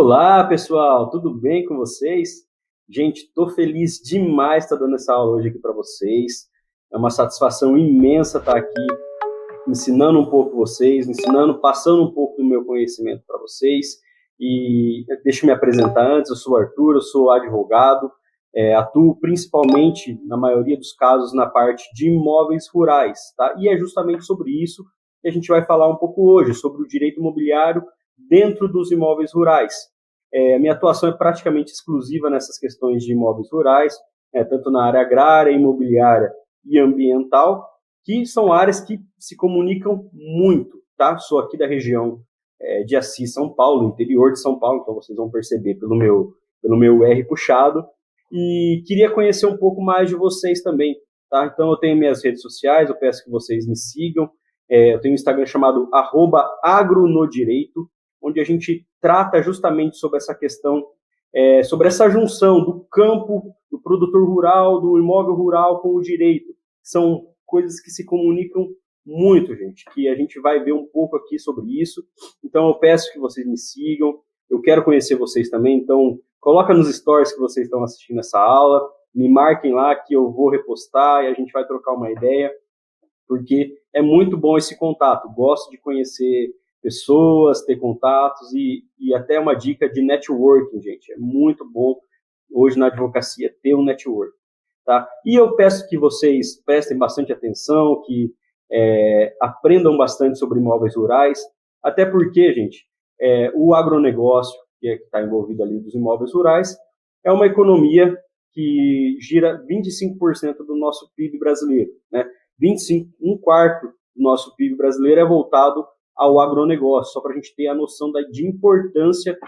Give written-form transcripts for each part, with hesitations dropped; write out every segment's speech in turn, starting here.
Olá, pessoal, tudo bem com vocês? Gente, estou feliz demais de estar dando essa aula hoje aqui para vocês. É uma satisfação imensa estar aqui ensinando um pouco vocês, passando um pouco do meu conhecimento para vocês. E deixa eu me apresentar antes, eu sou o Arthur, eu sou advogado, atuo principalmente, na maioria dos casos, na parte de imóveis rurais, tá? E é justamente sobre isso que a gente vai falar um pouco hoje, sobre o direito imobiliário dentro dos imóveis rurais. Minha atuação é praticamente exclusiva nessas questões de imóveis rurais, tanto na área agrária, imobiliária e ambiental, que são áreas que se comunicam muito, tá? Sou aqui da região de Assis, São Paulo, interior de São Paulo, então vocês vão perceber pelo meu R puxado, e queria conhecer um pouco mais de vocês também, tá? Então eu tenho minhas redes sociais, eu peço que vocês me sigam, eu tenho um Instagram chamado @agronodireito, onde a gente trata justamente sobre essa questão, sobre essa junção do campo, do produtor rural, do imóvel rural com o direito. São coisas que se comunicam muito, gente, que a gente vai ver um pouco aqui sobre isso. Então, eu peço que vocês me sigam, eu quero conhecer vocês também, então, coloca nos stories que vocês estão assistindo essa aula, me marquem lá que eu vou repostar e a gente vai trocar uma ideia, porque é muito bom esse contato, gosto de conhecer pessoas, ter contatos e até uma dica de networking, gente. É muito bom hoje na advocacia ter um network, tá? E eu peço que vocês prestem bastante atenção, que aprendam bastante sobre imóveis rurais, até porque, gente, o agronegócio, que está envolvido ali dos imóveis rurais, é uma economia que gira 25% do nosso PIB brasileiro, né? 25, um quarto do nosso PIB brasileiro é voltado ao agronegócio, só para a gente ter a noção de importância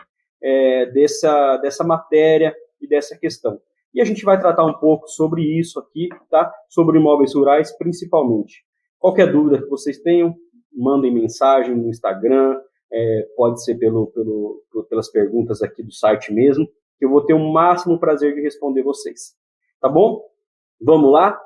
dessa matéria e dessa questão. E a gente vai tratar um pouco sobre isso aqui, tá? Sobre imóveis rurais, principalmente. Qualquer dúvida que vocês tenham, mandem mensagem no Instagram, pode ser pelas perguntas aqui do site mesmo, que eu vou ter o máximo prazer de responder vocês. Tá bom? Vamos lá,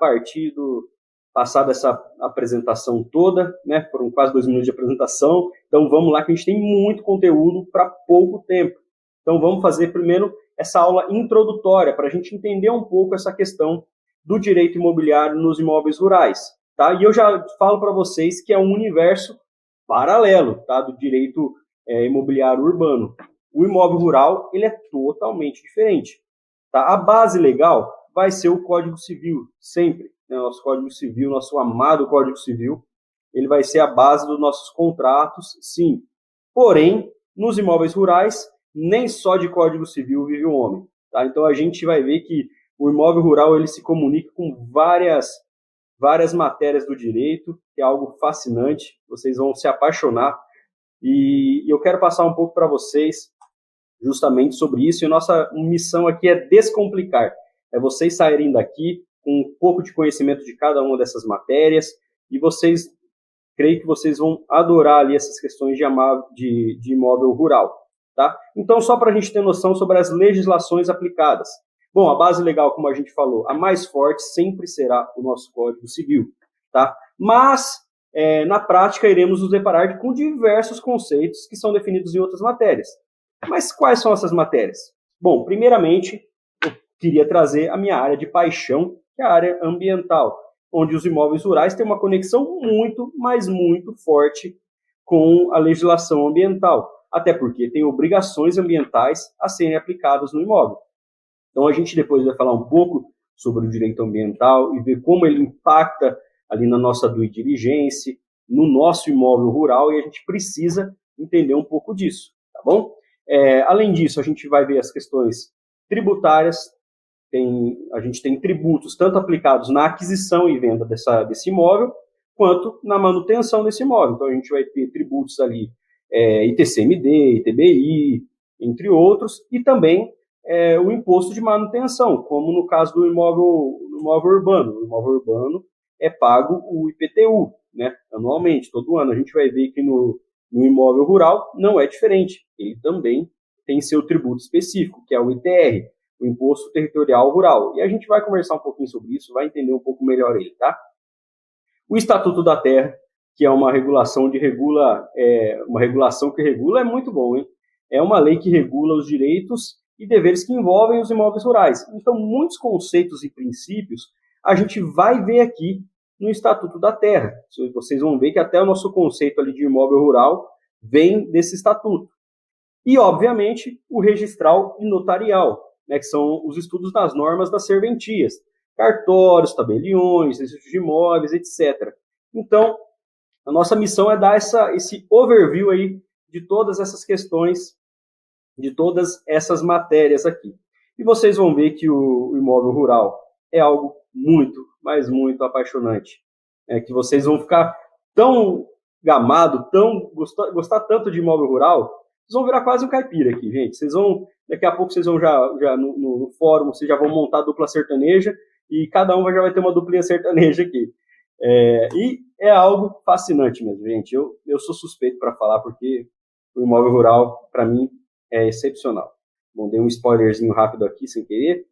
passada essa apresentação toda, né? Foram quase 2 minutos de apresentação, então vamos lá que a gente tem muito conteúdo para pouco tempo. Então vamos fazer primeiro essa aula introdutória para a gente entender um pouco essa questão do direito imobiliário nos imóveis rurais, tá? E eu já falo para vocês que é um universo paralelo, tá? Do direito imobiliário urbano. O imóvel rural, ele é totalmente diferente, tá? A base legal vai ser o Código Civil, sempre. Nosso Código Civil, nosso amado Código Civil, ele vai ser a base dos nossos contratos, sim. Porém, nos imóveis rurais, nem só de Código Civil vive o homem, tá? Então, a gente vai ver que o imóvel rural ele se comunica com várias matérias do direito, que é algo fascinante, vocês vão se apaixonar. E eu quero passar um pouco para vocês justamente sobre isso, e a nossa missão aqui é descomplicar, é vocês saírem daqui com um pouco de conhecimento de cada uma dessas matérias, e creio que vocês vão adorar ali essas questões de imóvel rural, tá? Então, só para a gente ter noção sobre as legislações aplicadas. Bom, a base legal, como a gente falou, a mais forte sempre será o nosso Código Civil, tá? Mas, na prática, iremos nos deparar com diversos conceitos que são definidos em outras matérias. Mas quais são essas matérias? Bom, primeiramente, eu queria trazer a minha área de paixão, que é a área ambiental, onde os imóveis rurais têm uma conexão muito, mas muito forte com a legislação ambiental, até porque tem obrigações ambientais a serem aplicadas no imóvel. Então, a gente depois vai falar um pouco sobre o direito ambiental e ver como ele impacta ali na nossa due diligence, no nosso imóvel rural, e a gente precisa entender um pouco disso, tá bom? Além disso, a gente vai ver as questões tributárias. A gente tem tributos tanto aplicados na aquisição e venda desse imóvel, quanto na manutenção desse imóvel. Então, a gente vai ter tributos ali, ITCMD, ITBI, entre outros, e também o imposto de manutenção, como no caso do imóvel urbano. O imóvel urbano é pago o IPTU, né, anualmente, todo ano. A gente vai ver que no imóvel rural não é diferente. Ele também tem seu tributo específico, que é o ITR, o Imposto Territorial Rural. E a gente vai conversar um pouquinho sobre isso, vai entender um pouco melhor ele, tá? O Estatuto da Terra, que é uma regulação que regula, é muito bom, hein? é uma lei que regula os direitos e deveres que envolvem os imóveis rurais. Então, muitos conceitos e princípios a gente vai ver aqui no Estatuto da Terra. Vocês vão ver que até o nosso conceito ali de imóvel rural vem desse estatuto. E, obviamente, o registral e notarial, né, que são os estudos das normas das serventias, cartórios, tabeliões, registros de imóveis, etc. Então, a nossa missão é dar esse overview aí de todas essas questões, de todas essas matérias aqui. E vocês vão ver que o imóvel rural é algo muito, mas muito apaixonante. Que vocês vão ficar tão gamado, gostar tanto de imóvel rural, vocês vão virar quase um caipira aqui, gente. Daqui a pouco vocês vão já no fórum, vocês já vão montar a dupla sertaneja e cada um já vai ter uma duplinha sertaneja aqui. E é algo fascinante mesmo, gente. Eu sou suspeito para falar porque o imóvel rural, para mim, é excepcional. Bom, dei um spoilerzinho rápido aqui, sem querer.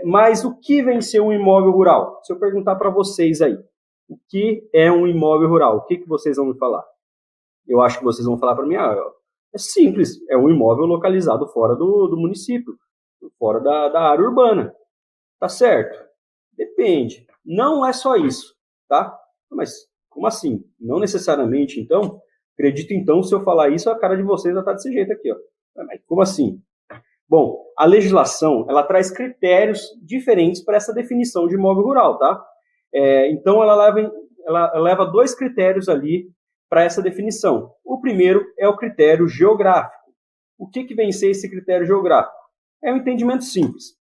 Mas o que vem ser um imóvel rural? Se eu perguntar para vocês aí, o que é um imóvel rural? O que vocês vão me falar? Eu acho que vocês vão falar para mim, é simples, é um imóvel localizado fora do município, fora da área urbana. Tá certo? Depende. Não é só isso, tá? Mas como assim? Não necessariamente, então? Acredito, então, se eu falar isso, a cara de vocês vai estar desse jeito aqui, ó. Mas como assim? Bom, a legislação, ela traz critérios diferentes para essa definição de imóvel rural, tá? Então, ela leva 2 critérios ali para essa definição. O primeiro é o critério geográfico. O que vem ser esse critério geográfico? É um entendimento simples.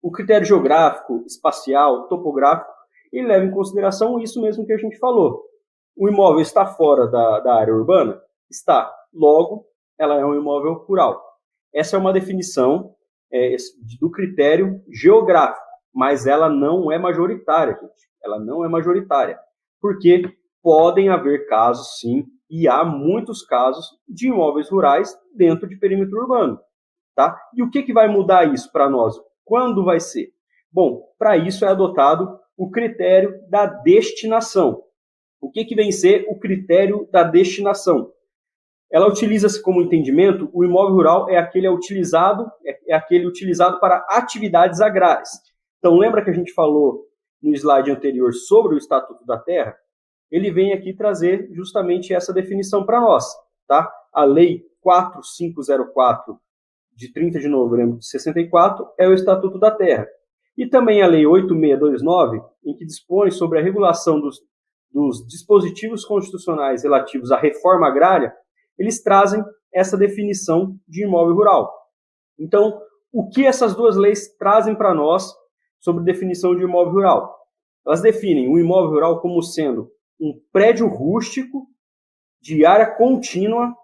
O critério geográfico, espacial, topográfico, ele leva em consideração isso mesmo que a gente falou. O imóvel está fora da área urbana? Está. Logo, ela é um imóvel rural. Essa é uma definição do critério geográfico, mas ela não é majoritária, gente. Ela não é majoritária. Porque podem haver casos, sim, e há muitos casos de imóveis rurais dentro de perímetro urbano. Tá? E o que vai mudar isso para nós? Quando vai ser? Bom, para isso é adotado o critério da destinação. O que vem ser o critério da destinação? Ela utiliza-se como entendimento, o imóvel rural é aquele utilizado para atividades agrárias. Então, lembra que a gente falou no slide anterior sobre o Estatuto da Terra? Ele vem aqui trazer justamente essa definição para nós. Tá? A Lei 4504, de 30 de novembro de 64, é o Estatuto da Terra. E também a Lei 8629, em que dispõe sobre a regulação dos dispositivos constitucionais relativos à reforma agrária, eles trazem essa definição de imóvel rural. Então, o que essas 2 leis trazem para nós sobre definição de imóvel rural? Elas definem o imóvel rural como sendo um prédio rústico de área contínua,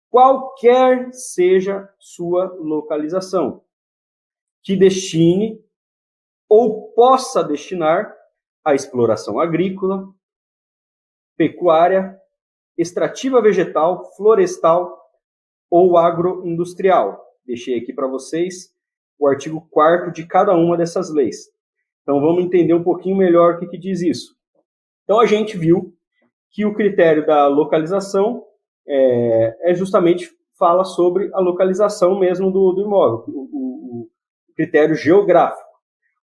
qualquer seja sua localização, que destine ou possa destinar a exploração agrícola, pecuária, extrativa vegetal, florestal ou agroindustrial. Deixei aqui para vocês o artigo 4º de cada uma dessas leis. Então vamos entender um pouquinho melhor o que diz isso. Então a gente viu que o critério da localização justamente fala sobre a localização mesmo do imóvel, o critério geográfico.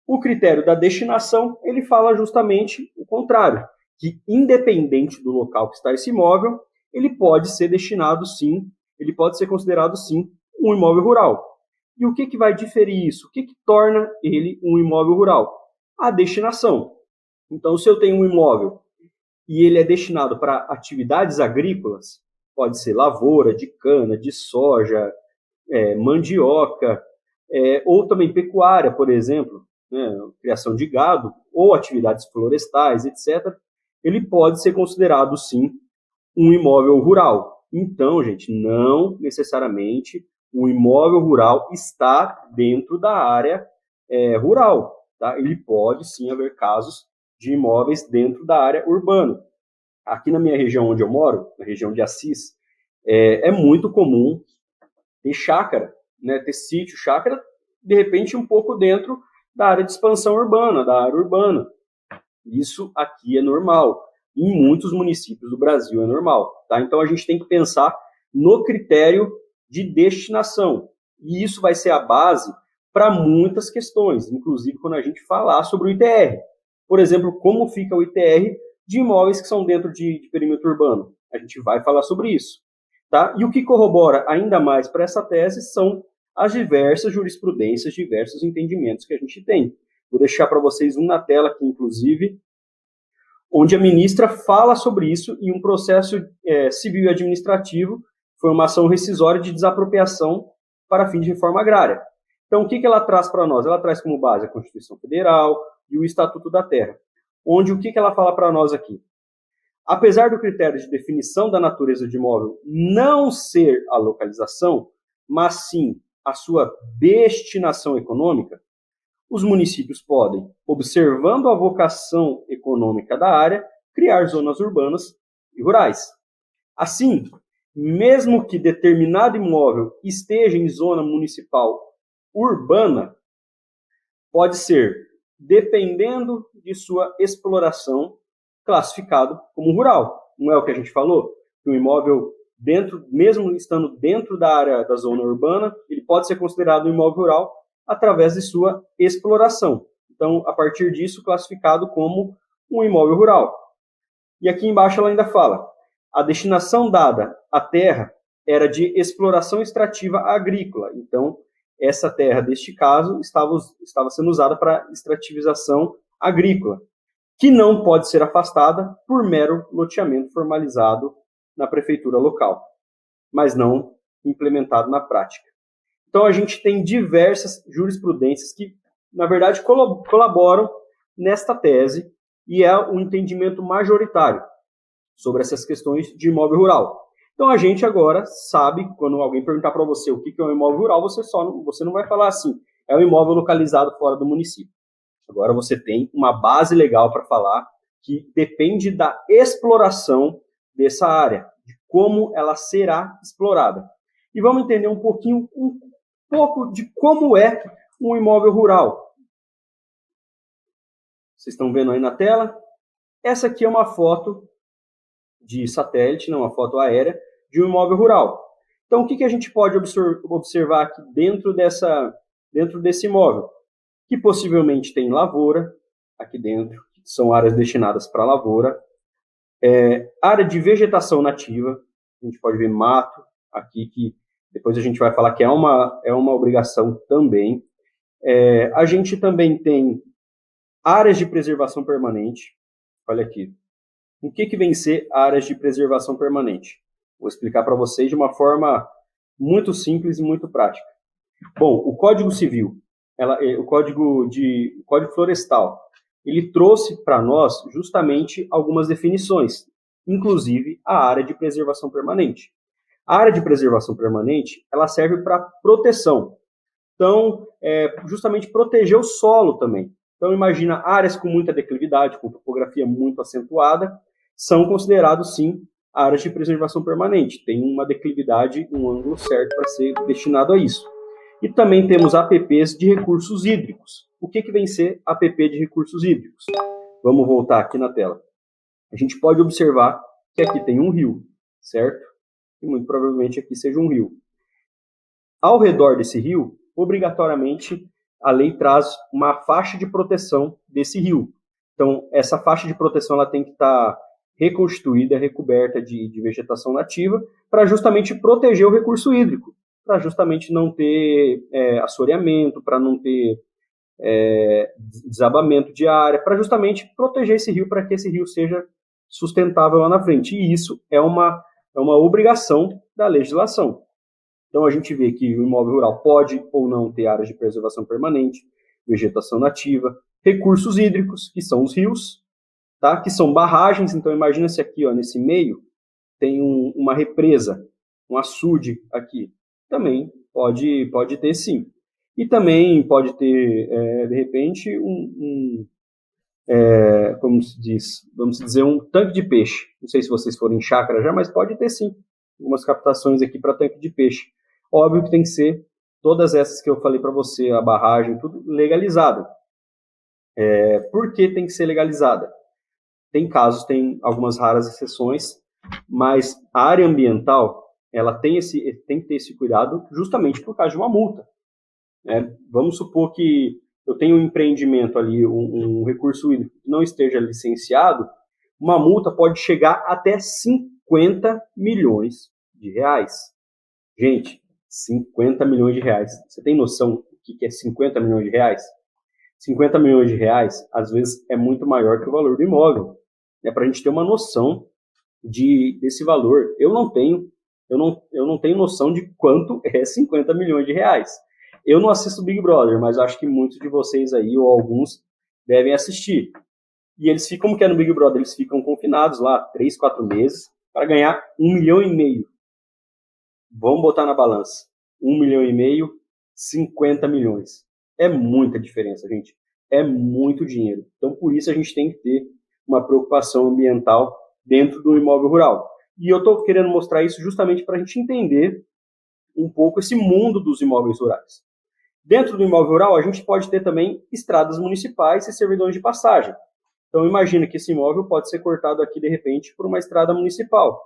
O critério da destinação, ele fala justamente o contrário, que independente do local que está esse imóvel, ele pode ser destinado sim, ele pode ser considerado sim um imóvel rural. E o que vai diferir isso? O que torna ele um imóvel rural? A destinação. Então, se eu tenho um imóvel e ele é destinado para atividades agrícolas, pode ser lavoura de cana, de soja, mandioca, ou também pecuária, por exemplo, né, criação de gado, ou atividades florestais, etc., ele pode ser considerado, sim, um imóvel rural. Então, gente, não necessariamente o imóvel rural está dentro da área rural. Tá? Ele pode, sim, haver casos de imóveis dentro da área urbana. Aqui na minha região onde eu moro, na região de Assis, é muito comum ter chácara, né, ter sítio, chácara, de repente um pouco dentro da área de expansão urbana, da área urbana. Isso aqui é normal. Em muitos municípios do Brasil é normal. Tá? Então a gente tem que pensar no critério de destinação. E isso vai ser a base para muitas questões, inclusive quando a gente falar sobre o ITR. Por exemplo, como fica o ITR de imóveis que são dentro de perímetro urbano. A gente vai falar sobre isso. Tá? E o que corrobora ainda mais para essa tese são as diversas jurisprudências, diversos entendimentos que a gente tem. Vou deixar para vocês um na tela aqui, inclusive, onde a ministra fala sobre isso em um processo civil e administrativo, foi uma ação rescisória de desapropriação para fins de reforma agrária. Então, o que ela traz para nós? Ela traz como base a Constituição Federal e o Estatuto da Terra, onde o que ela fala para nós aqui? Apesar do critério de definição da natureza de imóvel não ser a localização, mas sim a sua destinação econômica, os municípios podem, observando a vocação econômica da área, criar zonas urbanas e rurais. Assim, mesmo que determinado imóvel esteja em zona municipal urbana, pode ser, dependendo de sua exploração, classificado como rural. Não é o que a gente falou? Que o imóvel, mesmo estando dentro da área da zona urbana, ele pode ser considerado um imóvel rural através de sua exploração. Então, a partir disso, classificado como um imóvel rural. E aqui embaixo ela ainda fala, a destinação dada à terra era de exploração extrativa agrícola. Então, essa terra, deste caso, estava sendo usada para extrativização agrícola, que não pode ser afastada por mero loteamento formalizado na prefeitura local, mas não implementado na prática. Então, a gente tem diversas jurisprudências que, na verdade, colaboram nesta tese e é um entendimento majoritário sobre essas questões de imóvel rural. Então, a gente agora sabe, quando alguém perguntar para você o que é um imóvel rural, você não vai falar assim, é um imóvel localizado fora do município. Agora você tem uma base legal para falar que depende da exploração dessa área, de como ela será explorada. E vamos entender um pouco de como é um imóvel rural. Vocês estão vendo aí na tela? Essa aqui é uma foto de satélite, não, uma foto aérea, de um imóvel rural. Então, o que a gente pode observar aqui dentro desse imóvel? Que possivelmente tem lavoura aqui dentro, que são áreas destinadas para lavoura, área de vegetação nativa, a gente pode ver mato aqui, que depois a gente vai falar que é uma obrigação também. A gente também tem áreas de preservação permanente, olha aqui. O que vem ser áreas de preservação permanente? Vou explicar para vocês de uma forma muito simples e muito prática. Bom, o Código Civil, o Código Florestal, ele trouxe para nós justamente algumas definições, inclusive a área de preservação permanente. A área de preservação permanente, ela serve para proteção. Então, justamente proteger o solo também. Então, imagina áreas com muita declividade, com topografia muito acentuada, são considerados, sim, áreas de preservação permanente. Tem uma declividade, um ângulo certo para ser destinado a isso. E também temos APPs de recursos hídricos. O que vem ser APP de recursos hídricos? Vamos voltar aqui na tela. A gente pode observar que aqui tem um rio, certo? E muito provavelmente aqui seja um rio. Ao redor desse rio, obrigatoriamente, a lei traz uma faixa de proteção desse rio. Então, essa faixa de proteção ela tem que estar reconstituída, recoberta de vegetação nativa, para justamente proteger o recurso hídrico, para justamente não ter assoreamento, para não ter desabamento de área, para justamente proteger esse rio, para que esse rio seja sustentável lá na frente. E isso é uma obrigação da legislação. Então, a gente vê que o imóvel rural pode ou não ter áreas de preservação permanente, vegetação nativa, recursos hídricos, que são os rios, tá? Que são barragens. Então, imagina se aqui, ó, nesse meio, tem uma represa, um açude aqui. Também pode ter, sim. E também pode ter, de repente, como se diz, vamos dizer, um tanque de peixe. Não sei se vocês foram em chácara já, mas pode ter, sim, algumas captações aqui para tanque de peixe. Óbvio que tem que ser todas essas que eu falei para você, a barragem, tudo legalizado. Por que tem que ser legalizada? Tem casos, tem algumas raras exceções, mas a área ambiental, ela tem que ter esse cuidado justamente por causa de uma multa. Né? Vamos supor que eu tenho um empreendimento ali, um recurso hídrico que não esteja licenciado, uma multa pode chegar até 50 milhões de reais. Gente, 50 milhões de reais. Você tem noção do que é 50 milhões de reais? 50 milhões de reais, às vezes, é muito maior que o valor do imóvel. É para a gente ter uma noção desse valor. Eu não tenho noção de quanto é 50 milhões de reais. Eu não assisto Big Brother, mas acho que muitos de vocês aí, ou alguns, devem assistir. E eles ficam, como que é no Big Brother? Eles ficam confinados lá 3, 4 meses para ganhar 1,5 milhão. Vamos botar na balança. 1,5 milhão, 50 milhões. É muita diferença, gente. É muito dinheiro. Então, por isso, a gente tem que ter uma preocupação ambiental dentro do imóvel rural. E eu estou querendo mostrar isso justamente para a gente entender um pouco esse mundo dos imóveis rurais. Dentro do imóvel rural, a gente pode ter também estradas municipais e servidões de passagem. Então, imagina que esse imóvel pode ser cortado aqui, de repente, por uma estrada municipal.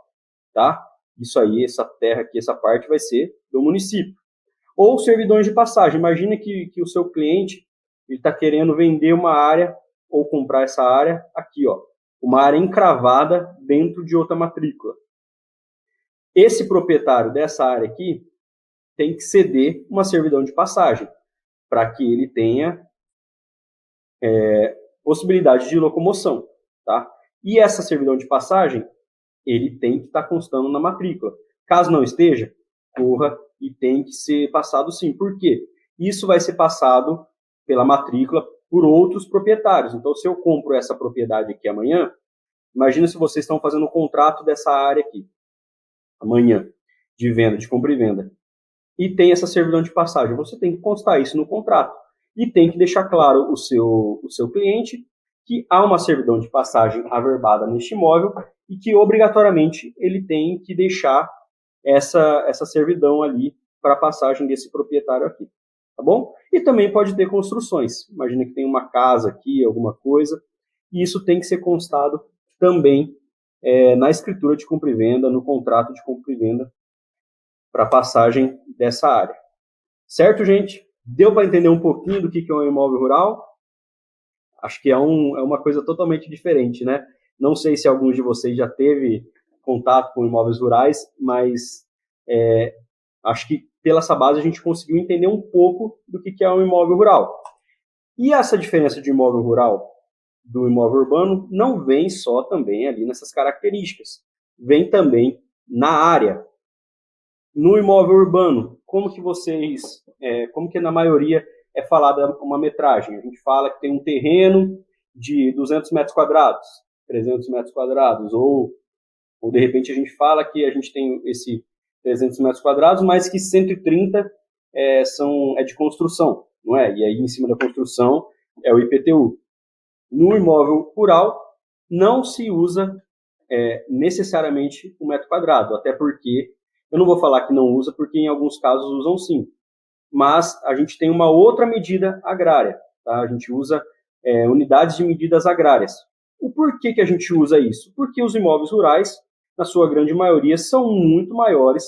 Tá? Isso aí, essa terra aqui, essa parte vai ser do município. Ou servidões de passagem. Imagina que o seu cliente está querendo vender uma área ou comprar essa área aqui, ó, uma área encravada dentro de outra matrícula. Esse proprietário dessa área aqui tem que ceder uma servidão de passagem para que ele tenha possibilidade de locomoção. Tá? E essa servidão de passagem, ele tem que estar constando na matrícula. Caso não esteja, corra e tem que ser passado sim. Por quê? Isso vai ser passado pela matrícula por outros proprietários. Então, se eu compro essa propriedade aqui amanhã, imagina se vocês estão fazendo um contrato dessa área aqui, amanhã, de venda, de compra e venda. E tem essa servidão de passagem. Você tem que constar isso no contrato. E tem que deixar claro o seu cliente que há uma servidão de passagem averbada neste imóvel e que, obrigatoriamente, ele tem que deixar essa servidão ali para a passagem desse proprietário aqui. Tá bom? E também pode ter construções. Imagina que tem uma casa aqui, alguma coisa, e isso tem que ser constado também na escritura de compra e venda, no contrato de compra e venda, para a passagem dessa área. Certo, gente? Deu para entender um pouquinho do que é um imóvel rural? Acho que é uma coisa totalmente diferente, né? Não sei se alguns de vocês já teve contato com imóveis rurais, mas acho que pela essa base a gente conseguiu entender um pouco do que é um imóvel rural. E essa diferença de imóvel rural do imóvel urbano não vem só também ali nessas características, vem também na área. No imóvel urbano, como que na maioria é falada uma metragem? A gente fala que tem um terreno de 200 metros quadrados, 300 metros quadrados, ou de repente a gente fala que a gente tem esse 300 metros quadrados, mas que 130 é de construção, não é? E aí em cima da construção é o IPTU. No imóvel rural não se usa necessariamente o metro quadrado, até porque eu não vou falar que não usa, porque em alguns casos usam sim. Mas a gente tem uma outra medida agrária. Tá? A gente usa unidades de medidas agrárias. O porquê que a gente usa isso? Porque os imóveis rurais, na sua grande maioria, são muito maiores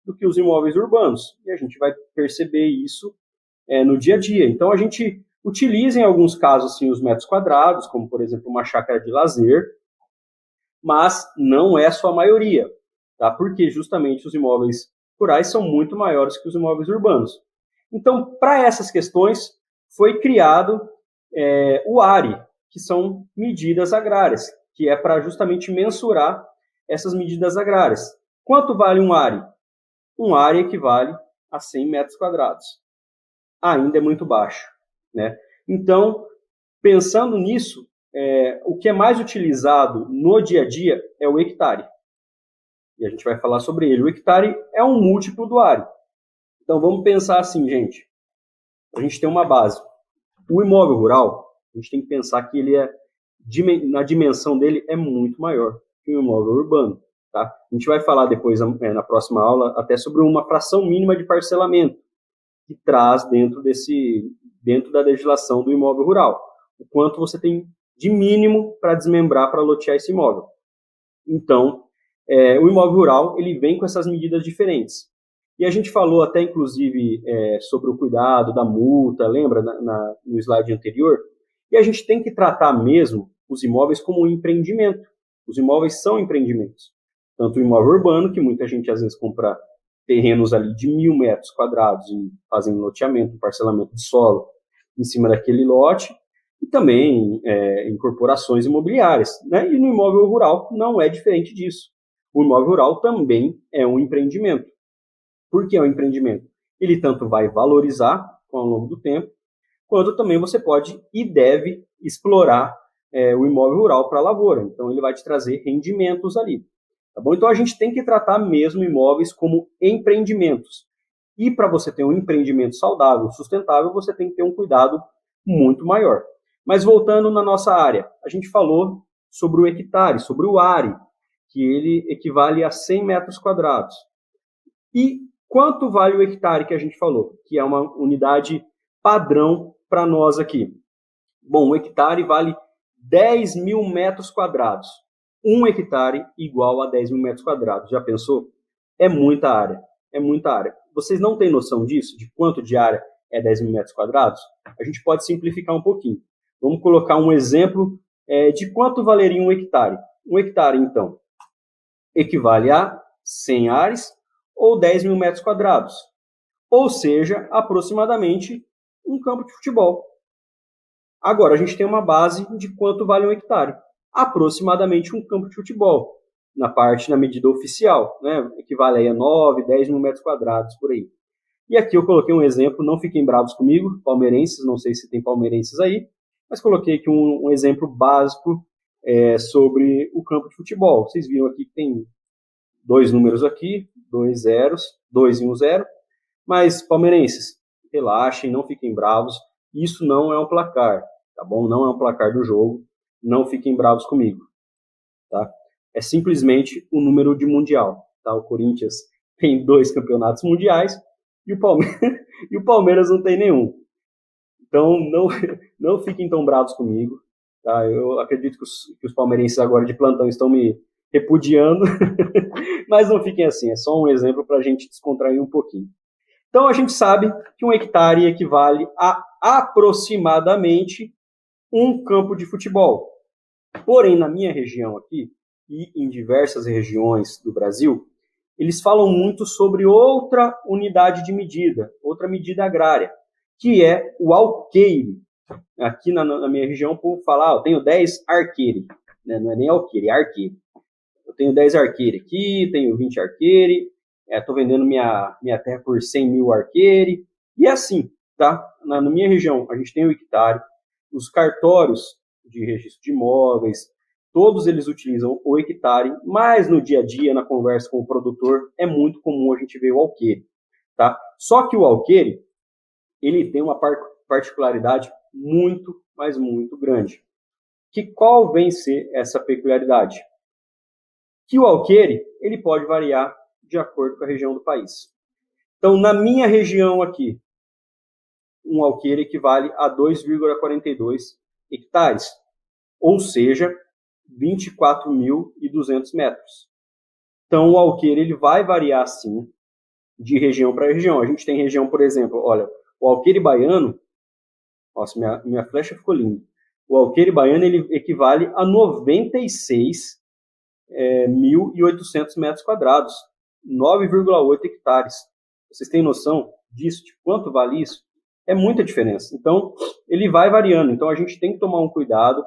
do que os imóveis urbanos. E a gente vai perceber isso no dia a dia. Então, a gente utiliza, em alguns casos, sim, os metros quadrados, como, por exemplo, uma chácara de lazer, mas não é a sua maioria. Tá? Porque justamente os imóveis rurais são muito maiores que os imóveis urbanos. Então, para essas questões, foi criado o ARI, que são medidas agrárias, que é para justamente mensurar essas medidas agrárias. Quanto vale um ARI? Um ARI equivale a 100 metros quadrados. Ainda é muito baixo. Né? Então, pensando nisso, o que é mais utilizado no dia a dia é o hectare. E a gente vai falar sobre ele. O hectare é um múltiplo do ARI. Então, vamos pensar assim, gente. A gente tem uma base. O imóvel rural, a gente tem que pensar que ele na dimensão dele, é muito maior que o imóvel urbano. Tá? A gente vai falar depois, na próxima aula, até sobre uma fração mínima de parcelamento, que traz dentro da legislação do imóvel rural. O quanto você tem de mínimo para desmembrar, para lotear esse imóvel. Então, o imóvel rural ele vem com essas medidas diferentes. E a gente falou até, inclusive, sobre o cuidado da multa, lembra, no slide anterior? E a gente tem que tratar mesmo os imóveis como um empreendimento. Os imóveis são empreendimentos. Tanto o imóvel urbano, que muita gente às vezes compra terrenos ali de 1.000 metros quadrados e fazem loteamento, parcelamento de solo em cima daquele lote, e também incorporações imobiliárias, né? E no imóvel rural não é diferente disso. O imóvel rural também é um empreendimento. Por que é um empreendimento? Ele tanto vai valorizar ao longo do tempo, quanto também você pode e deve explorar o imóvel rural para a lavoura. Então, ele vai te trazer rendimentos ali. Tá bom? Então, a gente tem que tratar mesmo imóveis como empreendimentos. E para você ter um empreendimento saudável, sustentável, você tem que ter um cuidado muito maior. Mas voltando na nossa área, a gente falou sobre o hectare, sobre o ARE, que ele equivale a 100 metros quadrados. E quanto vale o hectare que a gente falou, que é uma unidade padrão para nós aqui? Bom, o hectare vale 10.000 metros quadrados. 1 hectare igual a 10.000 metros quadrados. Já pensou? É muita área. É muita área. Vocês não têm noção disso? De quanto de área é 10.000 metros quadrados? A gente pode simplificar um pouquinho. Vamos colocar um exemplo de quanto valeria um hectare. Um hectare, então, equivale a 100 ares ou 10.000 metros quadrados. Ou seja, aproximadamente um campo de futebol. Agora, a gente tem uma base de quanto vale um hectare. Aproximadamente um campo de futebol, na medida oficial, né? Equivale aí a 9, 10 mil metros quadrados, por aí. E aqui eu coloquei um exemplo, não fiquem bravos comigo, palmeirenses, não sei se tem palmeirenses aí, mas coloquei aqui um exemplo básico sobre o campo de futebol. Vocês viram aqui que tem 2 números aqui, 2 zeros, 2 e 1 zero, mas palmeirenses, relaxem, não fiquem bravos, isso não é um placar, tá bom? Não é um placar do jogo, não fiquem bravos comigo, tá? É simplesmente o número de mundial, tá? O Corinthians tem 2 campeonatos mundiais e o Palmeiras não tem nenhum. Então, não fiquem tão bravos comigo, tá? Eu acredito que os palmeirenses agora de plantão estão me repudiando, mas não fiquem assim, é só um exemplo para a gente descontrair um pouquinho. Então, a gente sabe que um hectare equivale a aproximadamente um campo de futebol. Porém, na minha região aqui, e em diversas regiões do Brasil, eles falam muito sobre outra unidade de medida, outra medida agrária, que é o alqueire. Aqui na minha região, o povo fala, eu tenho 10 arqueire, né? Não é nem alqueire, é arqueire. Eu tenho 10 arqueire aqui, tenho 20 arqueire, estou vendendo minha terra por 100 mil arqueire, e é assim, tá? Na minha região, a gente tem o hectare, os cartórios de registro de imóveis, todos eles utilizam o hectare, mas no dia a dia, na conversa com o produtor, é muito comum a gente ver o alqueire, tá? Só que o alqueire, ele tem uma particularidade muito, mas muito grande. Qual vem ser essa peculiaridade? Que o alqueire, ele pode variar de acordo com a região do país. Então, na minha região aqui, um alqueire equivale a 2,42 hectares, ou seja, 24.200 metros. Então, o alqueire ele vai variar, sim, de região para região. A gente tem região, por exemplo, olha, o alqueire baiano, nossa, minha flecha ficou linda. O alqueire baiano ele equivale a 96.800 metros quadrados, 9,8 hectares. Vocês têm noção disso, de quanto vale isso? É muita diferença. Então, ele vai variando. Então, a gente tem que tomar um cuidado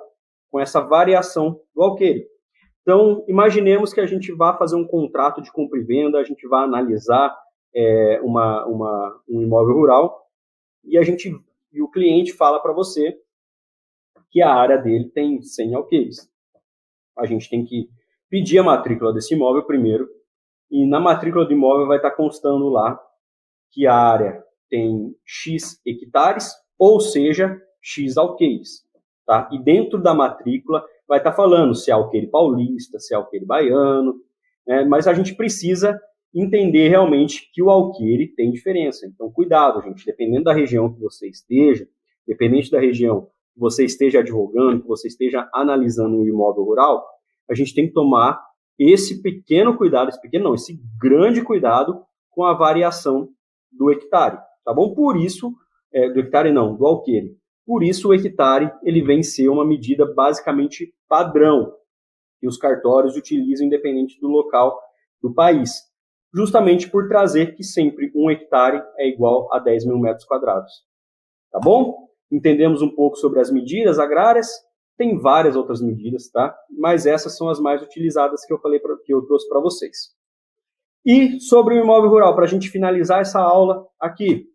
com essa variação do alqueire. Então, imaginemos que a gente vá fazer um contrato de compra e venda, a gente vai analisar um imóvel rural e o cliente fala para você que a área dele tem 100 alqueires. A gente tem que pedir a matrícula desse imóvel primeiro, e na matrícula do imóvel vai estar constando lá que a área tem X hectares, ou seja, X alqueires. Tá? E dentro da matrícula vai estar falando se é alqueire paulista, se é alqueire baiano, né? Mas a gente precisa entender realmente que o alqueire tem diferença. Então, cuidado, gente, dependendo da região que você esteja, dependente da região que você esteja advogando, que você esteja analisando um imóvel rural, a gente tem que tomar esse pequeno cuidado, esse grande cuidado com a variação do hectare, tá bom? Por isso, do hectare não, do alqueire. Por isso o hectare ele vem ser uma medida basicamente padrão que os cartórios utilizam independente do local do país, justamente por trazer que sempre um hectare é igual a 10 mil metros quadrados. Tá bom? Entendemos um pouco sobre as medidas agrárias, tem várias outras medidas, tá? Mas essas são as mais utilizadas que eu trouxe para vocês. E sobre o imóvel rural, para a gente finalizar essa aula aqui,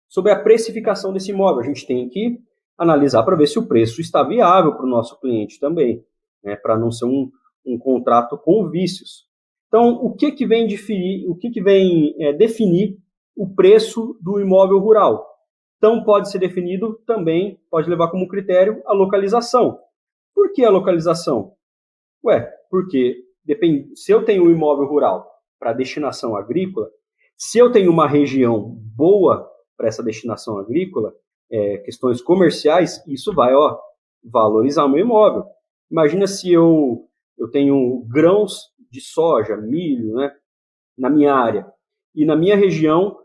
sobre a precificação desse imóvel, a gente tem que analisar para ver se o preço está viável para o nosso cliente também, né? Para não ser um contrato com vícios. Então, o que vem definir o preço do imóvel rural? Então, pode ser definido também, pode levar como critério a localização. Por que a localização? Porque se eu tenho um imóvel rural para destinação agrícola, se eu tenho uma região boa para essa destinação agrícola, questões comerciais, isso vai valorizar o meu imóvel. Imagina se eu tenho grãos de soja, milho, né, na minha área, e na minha região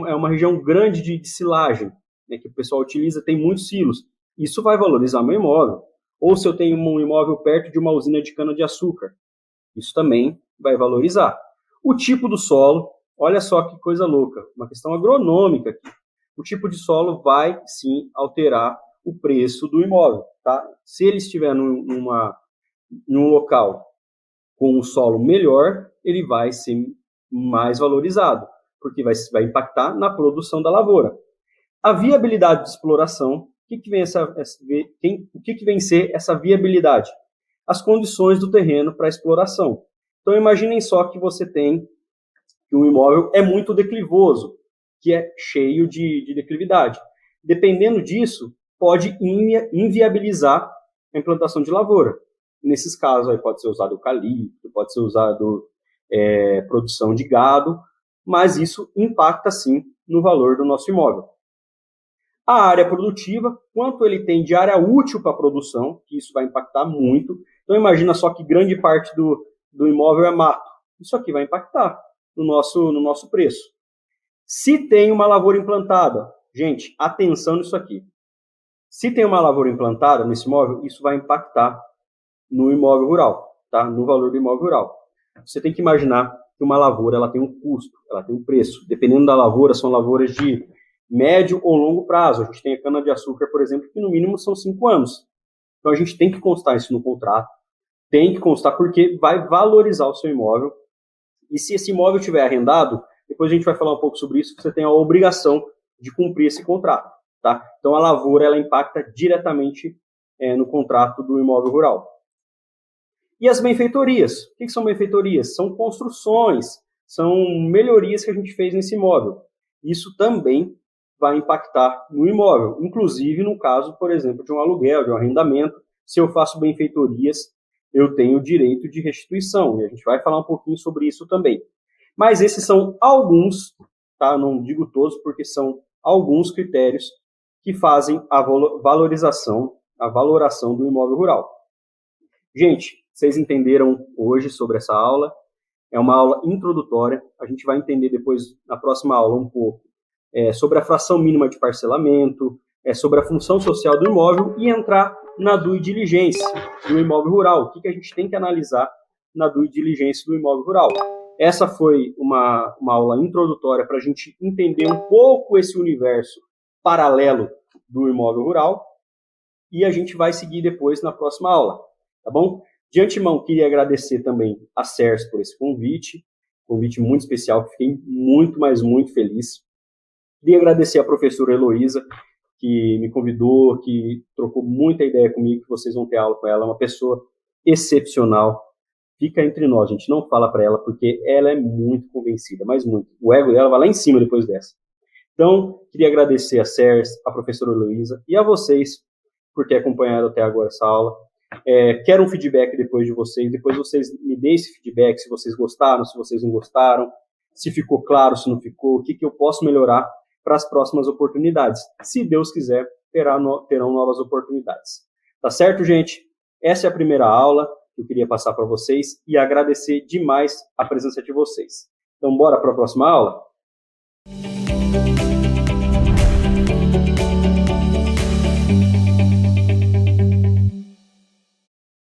é uma região grande de silagem, né, que o pessoal utiliza, tem muitos silos. Isso vai valorizar meu imóvel. Ou se eu tenho um imóvel perto de uma usina de cana-de-açúcar, isso também vai valorizar. O tipo do solo, olha só que coisa louca, uma questão agronômica aqui. O tipo de solo vai, sim, alterar o preço do imóvel. Tá? Se ele estiver num local com um solo melhor, ele vai ser mais valorizado, porque vai impactar na produção da lavoura. A viabilidade de exploração, o que vem ser essa viabilidade? As condições do terreno para exploração. Então, imaginem só que você tem que um imóvel é muito declivoso, que é cheio de declividade. Dependendo disso, pode inviabilizar a implantação de lavoura. Nesses casos, aí pode ser usado eucalipto, pode ser usado produção de gado, mas isso impacta, sim, no valor do nosso imóvel. A área produtiva, quanto ele tem de área útil para a produção, que isso vai impactar muito. Então, imagina só que grande parte do imóvel é mato. Isso aqui vai impactar no nosso preço. Se tem uma lavoura implantada, gente, atenção nisso aqui. Se tem uma lavoura implantada nesse imóvel, isso vai impactar no imóvel rural, tá? No valor do imóvel rural. Você tem que imaginar que uma lavoura ela tem um custo, ela tem um preço. Dependendo da lavoura, são lavouras de médio ou longo prazo. A gente tem a cana-de-açúcar, por exemplo, que no mínimo são 5 anos. Então a gente tem que constar isso no contrato, tem que constar porque vai valorizar o seu imóvel. E se esse imóvel estiver arrendado, depois a gente vai falar um pouco sobre isso, você tem a obrigação de cumprir esse contrato. Tá? Então a lavoura ela impacta diretamente no contrato do imóvel rural. E as benfeitorias? O que são benfeitorias? São construções, são melhorias que a gente fez nesse imóvel. Isso também vai impactar no imóvel, inclusive no caso, por exemplo, de um aluguel, de um arrendamento. Se eu faço benfeitorias, eu tenho direito de restituição, e a gente vai falar um pouquinho sobre isso também. Mas esses são alguns, tá? Não digo todos, porque são alguns critérios que fazem a valoração do imóvel rural. Gente, vocês entenderam hoje sobre essa aula? É uma aula introdutória. A gente vai entender depois, na próxima aula, um pouco sobre a fração mínima de parcelamento, sobre a função social do imóvel e entrar na due diligence do imóvel rural. O que a gente tem que analisar na due diligence do imóvel rural? Essa foi uma aula introdutória para a gente entender um pouco esse universo paralelo do imóvel rural e a gente vai seguir depois na próxima aula, tá bom? De antemão, queria agradecer também a CERS por esse convite muito especial, fiquei muito, mas muito feliz. Queria agradecer a professora Heloísa, que me convidou, que trocou muita ideia comigo, que vocês vão ter aula com ela, é uma pessoa excepcional. Fica entre nós, a gente não fala para ela, porque ela é muito convencida, mas muito. O ego dela vai lá em cima depois dessa. Então, queria agradecer a CERS, a professora Heloísa e a vocês por ter acompanhado até agora essa aula. Quero um feedback depois vocês me deem esse feedback, se vocês gostaram, se vocês não gostaram, se ficou claro, se não ficou, o que eu posso melhorar para as próximas oportunidades. Se Deus quiser, terão novas oportunidades. Tá certo, gente? Essa é a primeira aula. que eu queria passar para vocês e agradecer demais a presença de vocês. Então, bora para a próxima aula?